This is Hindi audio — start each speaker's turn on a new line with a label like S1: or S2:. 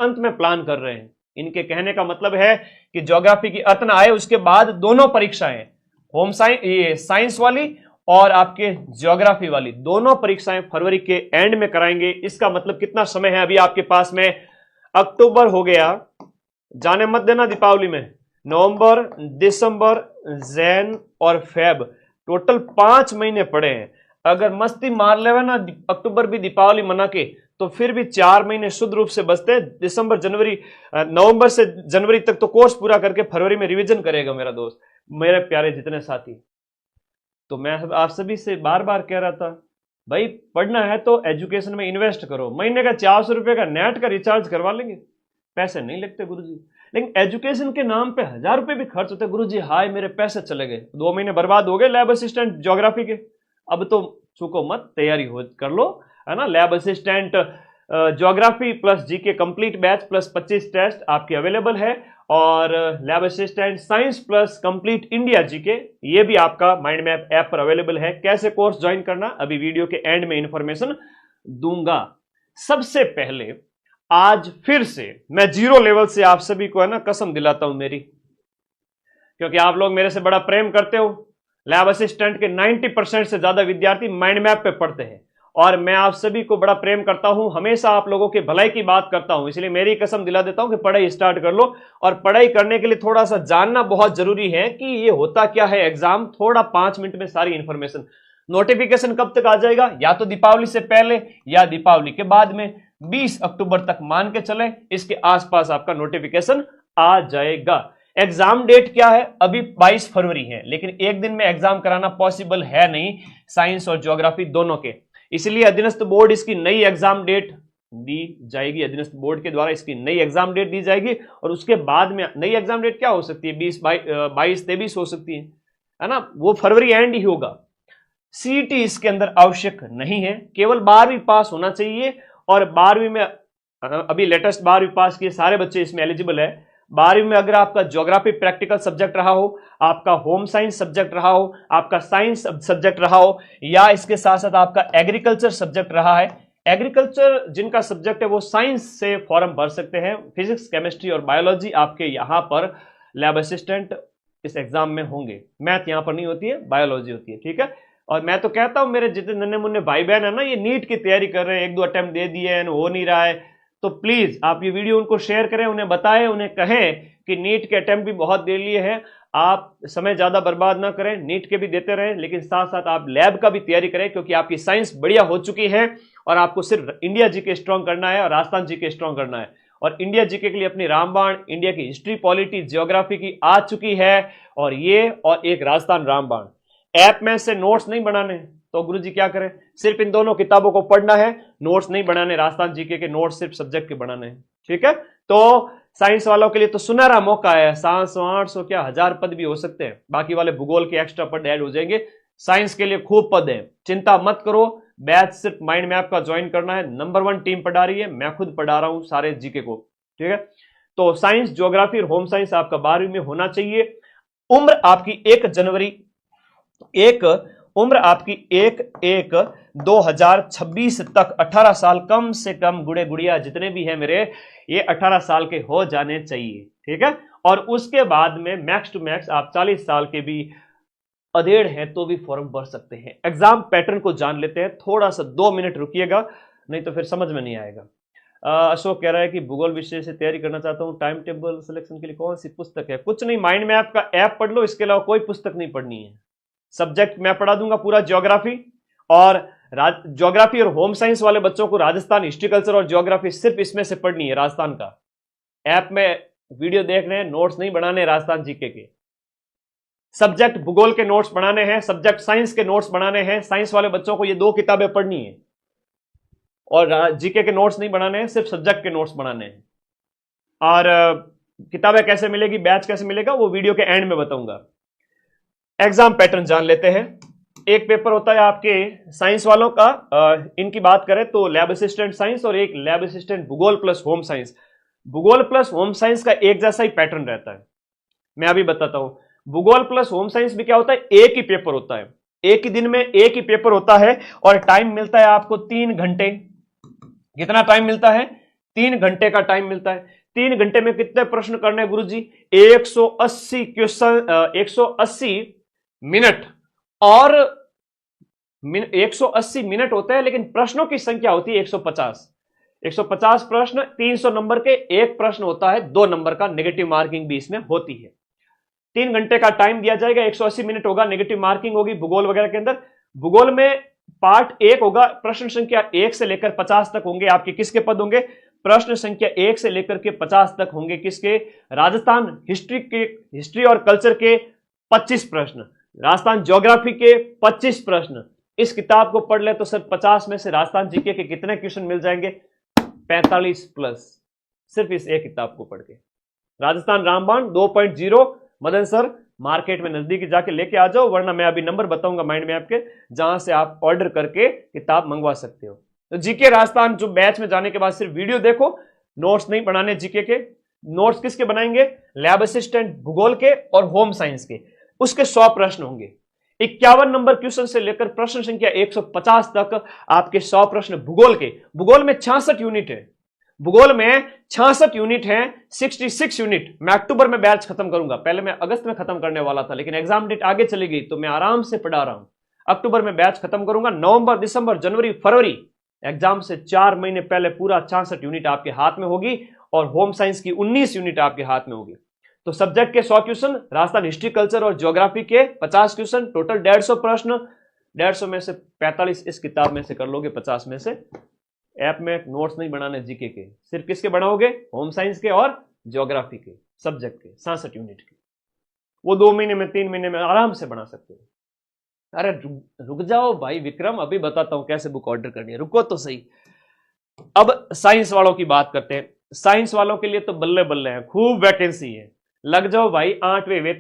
S1: अंत में प्लान कर रहे हैं। इनके कहने का मतलब है कि ज्योग्राफी की अंत ना आए, उसके बाद दोनों परीक्षाएं, होम साइंस, ये साइंस वाली और आपके ज्योग्राफी वाली, दोनों परीक्षाएं फरवरी के एंड में कराएंगे। इसका मतलब कितना समय है अभी आपके पास में? अक्टूबर हो गया, जाने मत देना दीपावली में, नवंबर, दिसंबर, जैन और फेब, टोटल 5 महीने पड़े हैं। अगर मस्ती मार लेवे ना अक्टूबर भी दीपावली मना के, तो फिर भी 4 महीने शुद्ध रूप से बचते हैं। दिसंबर, जनवरी, नवंबर से जनवरी तक तो कोर्स पूरा करके फरवरी में रिवीजन करेगा मेरा दोस्त, मेरे प्यारे जितने साथी। तो मैं आप सभी से बार बार कह रहा था, भाई पढ़ना है तो एजुकेशन में इन्वेस्ट करो। महीने का 400 रुपए का नेट का रिचार्ज करवा लेंगे, पैसे नहीं लगते गुरुजी। लेकिन एजुकेशन के नाम पे 1000 रुपए भी खर्च होते गुरुजी। हाय मेरे पैसे चले गए, 2 महीने बर्बाद हो गए लैब असिस्टेंट ज्योग्राफी के। अब तो चूको मत, तैयारी हो कर लो, है ना। Lab assistant geography plus GK complete batch plus 25 test आपके अवेलेबल है, और lab assistant science plus complete India GK, ये भी आपका माइंड मैप ऐप पर अवेलेबल है। कैसे कोर्स ज्वाइन करना, अभी वीडियो के एंड में इंफॉर्मेशन दूंगा। सबसे पहले आज फिर से मैं जीरो लेवल से आप सभी को, है ना, कसम दिलाता हूं मेरी, क्योंकि आप लोग मेरे से बड़ा प्रेम करते हो। लैब असिस्टेंट के 90% से ज्यादा विद्यार्थी माइंड मैप पे पढ़ते हैं, और मैं आप सभी को बड़ा प्रेम करता हूं, हमेशा आप लोगों के भलाई की बात करता हूं। इसलिए मेरी कसम दिला देता हूं कि पढ़ाई स्टार्ट कर लो। और पढ़ाई करने के लिए थोड़ा सा जानना बहुत जरूरी है कि ये होता क्या है एग्जाम। थोड़ा 5 मिनट में सारी इंफॉर्मेशन। नोटिफिकेशन कब तक आ जाएगा? या तो दीपावली से पहले या दीपावली के बाद में, 20 अक्टूबर तक मान के चले, इसके आसपास आपका नोटिफिकेशन आ जाएगा। एग्जाम डेट क्या है? अभी 22 फरवरी है, लेकिन एक दिन में एग्जाम कराना पॉसिबल है नहीं साइंस और ज्योग्राफी दोनों के। इसलिए अधीनस्थ बोर्ड इसकी नई एग्जाम डेट दी जाएगी, अधीनस्थ बोर्ड के द्वारा इसकी नई एग्जाम डेट दी जाएगी। और उसके बाद में नई एग्जाम डेट क्या हो सकती है? 22, 23 हो सकती है ना, वो फरवरी एंड ही होगा। सीईटी इसके अंदर आवश्यक नहीं है, केवल 12वीं पास होना चाहिए। और 12वीं में अभी लेटेस्ट 12वीं पास किए सारे बच्चे इसमें एलिजिबल है। 12वीं में अगर आपका ज्योग्राफी प्रैक्टिकल सब्जेक्ट रहा हो, आपका होम साइंस सब्जेक्ट रहा हो, आपका साइंस सब्जेक्ट रहा हो, या इसके साथ साथ आपका एग्रीकल्चर सब्जेक्ट रहा है। एग्रीकल्चर जिनका सब्जेक्ट है वो साइंस से फॉर्म भर सकते हैं। फिजिक्स, केमिस्ट्री और बायोलॉजी आपके यहां पर लैब असिस्टेंट इस एग्जाम में होंगे। मैथ यहां पर नहीं होती है, बायोलॉजी होती है, ठीक है। और मैं तो कहता हूं मेरे जितने नन्हे मुन्ने भाई बहन है ना, ये नीट की तैयारी कर रहे हैं, 1-2 अटेम्प्ट दे दिए हैं, हो नहीं रहा है, तो प्लीज आप ये वीडियो उनको शेयर करें, उन्हें बताएं, उन्हें कहें कि नीट के अटेम्प्ट भी बहुत दे लिए हैं, आप समय ज्यादा बर्बाद ना करें, नीट के भी देते रहें, लेकिन साथ साथ आप लैब का भी तैयारी करें, क्योंकि आपकी साइंस बढ़िया हो चुकी है और आपको सिर्फ इंडिया जीके स्ट्रॉन्ग करना है और राजस्थान जीके स्ट्रॉन्ग करना है। और इंडिया जीके के लिए अपनी रामबाण, इंडिया की हिस्ट्री, पॉलिटी, ज्योग्राफी की आ चुकी है, और ये और एक राजस्थान रामबाण। ऐप में से नोट्स नहीं बनाने तो गुरुजी क्या करें? सिर्फ इन दोनों किताबों को पढ़ना है, नोट्स नहीं बनाने। राजस्थान जीके के नोट्स सिर्फ सब्जेक्ट के बनाने हैं, ठीक है। तो साइंस वालों के लिए तो सुनहरा मौका है, 700, 800 क्या 1000 पद भी हो सकते हैं। बाकी वाले भूगोल के एक्स्ट्रा पद ऐड हो जाएंगे। साइंस के लिए खूब पद है, चिंता मत करो। बैच सिर्फ माइंड मैप का ज्वाइन करना है। नंबर 1 टीम पढ़ा रही है, मैं खुद पढ़ा रहा हूं सारे जीके को, ठीक है। तो साइंस, ज्योग्राफी और होम साइंस आपका 12वीं में होना चाहिए। उम्र आपकी 1 जनवरी, उम्र आपकी 1/1/2026 तक 18 साल कम से कम, गुड़े गुड़िया जितने भी हैं मेरे, ये 18 साल के हो जाने चाहिए, ठीक है। और उसके बाद में मैक्स टू मैक्स आप 40 साल के भी अधेड़ हैं तो भी फॉर्म भर सकते हैं। एग्जाम पैटर्न को जान लेते हैं, थोड़ा सा 2 मिनट रुकिएगा, नहीं तो फिर समझ में नहीं आएगा। अशोक कह रहा है कि भूगोल विषय से तैयारी करना चाहता हूं, टाइम टेबल सिलेक्शन के लिए कौन सी पुस्तक है? कुछ नहीं, माइंड मैप का ऐप पढ़ लो, इसके अलावा कोई पुस्तक नहीं पढ़नी है। सब्जेक्ट मैं पढ़ा दूंगा पूरा ज्योग्राफी, और ज्योग्राफी और होम साइंस वाले बच्चों को राजस्थान हिस्ट्री, कल्चर और ज्योग्राफी सिर्फ इसमें से पढ़नी है, राजस्थान का। ऐप में वीडियो देख रहे हैं, नोट्स नहीं बनाने राजस्थान जीके के। सब्जेक्ट भूगोल के नोट्स बनाने हैं, सब्जेक्ट साइंस के नोट्स बनाने हैं। साइंस वाले बच्चों को ये 2 किताबें पढ़नी है, और जीके के नोट्स नहीं बनाने हैं, सिर्फ सब्जेक्ट के नोट्स बनाने हैं। और किताबें कैसे मिलेगी, बैच कैसे मिलेगा, वो वीडियो के एंड में बताऊंगा। एग्जाम पैटर्न जान लेते हैं। एक पेपर होता है आपके साइंस वालों का, इनकी बात करें तो लैब असिस्टेंट साइंस, और एक लैब असिस्टेंट भूगोल प्लस होम साइंस। भूगोल प्लस होम साइंस का एक जैसा ही पैटर्न रहता है, मैं अभी बताता हूं। भूगोल प्लस होम साइंस में क्या होता है? एक ही पेपर होता है, एक ही दिन में एक ही पेपर होता है, और टाइम मिलता है आपको 3 घंटे। कितना टाइम मिलता है? 3 घंटे का टाइम मिलता है। 3 घंटे में कितने प्रश्न करने हैं गुरुजी? 180 क्वेश्चन, 180 मिनट, और 180 मिनट होता है, लेकिन प्रश्नों की संख्या होती है 150। 150 प्रश्न, 300 नंबर के, एक प्रश्न होता है 2 नंबर का, नेगेटिव मार्किंग भी इसमें होती है। 3 घंटे का टाइम दिया जाएगा, 180 मिनट होगा, नेगेटिव मार्किंग होगी भूगोल वगैरह के अंदर। भूगोल में पार्ट 1 होगा, प्रश्न संख्या 1 से लेकर 50 तक होंगे आपके, किसके पद होंगे? प्रश्न संख्या 1 से लेकर के 50 तक होंगे, किसके? राजस्थान हिस्ट्री और कल्चर के 25 प्रश्न, राजस्थान ज्योग्राफी के 25 प्रश्न। इस किताब को पढ़ ले तो सर 50 में से राजस्थान जीके के कितने क्वेश्चन मिल जाएंगे? 45 प्लस, सिर्फ इस एक किताब को पढ़ के। राजस्थान रामबाण 2.0, मदन सर मार्केट में नजदीकी जाके लेके आ जाओ, वरना मैं अभी नंबर बताऊंगा माइंड में आपके, जहां से आप ऑर्डर करके किताब मंगवा सकते हो। तो जीके राजस्थान जो बैच में जाने के बाद सिर्फ वीडियो देखो, नोट्स नहीं बनाने जीके के। नोट्स किसके बनाएंगे? लैब असिस्टेंट भूगोल के और होम साइंस के। उसके 100 प्रश्न होंगे, 51 नंबर क्वेश्चन से लेकर प्रश्न संख्या 150 तक आपके 100 प्रश्न भूगोल के। भूगोल में 66 यूनिट है, भूगोल में 66 यूनिट है, 66 यूनिट। मैं अक्टूबर में बैच खत्म करूंगा, पहले मैं अगस्त में खत्म करने वाला था, लेकिन एग्जाम डेट आगे चली गई तो मैं आराम से पढ़ा रहा हूं। अक्टूबर में बैच खत्म करूंगा, नवंबर, दिसंबर, जनवरी, फरवरी, एग्जाम से 4 महीने पहले पूरा 66 यूनिट आपके हाथ में होगी, और होम साइंस की 19 यूनिट आपके हाथ में होगी। तो सब्जेक्ट के 100 क्वेश्चन, राजस्थान हिस्ट्री कल्चर और ज्योग्राफी के 50 क्वेश्चन, टोटल 150 प्रश्न। 150 में से 45 इस किताब में से कर लोगे, 50 में से। ऐप में नोट्स नहीं बनाने जीके के, सिर्फ किसके बनाओगे? होम साइंस के और ज्योग्राफी के सब्जेक्ट के 66 यूनिट के। वो 2 महीने में, 3 महीने में आराम से बना सकते हो। अरे रुक जाओ भाई विक्रम, अभी बताता हूं कैसे बुक ऑर्डर करनी है, रुको तो सही। अब साइंस वालों की बात करते हैं। साइंस वालों के लिए तो बल्ले बल्ले हैं, खूब वैकेंसी है, लग जाओ भाई 8वें वेतन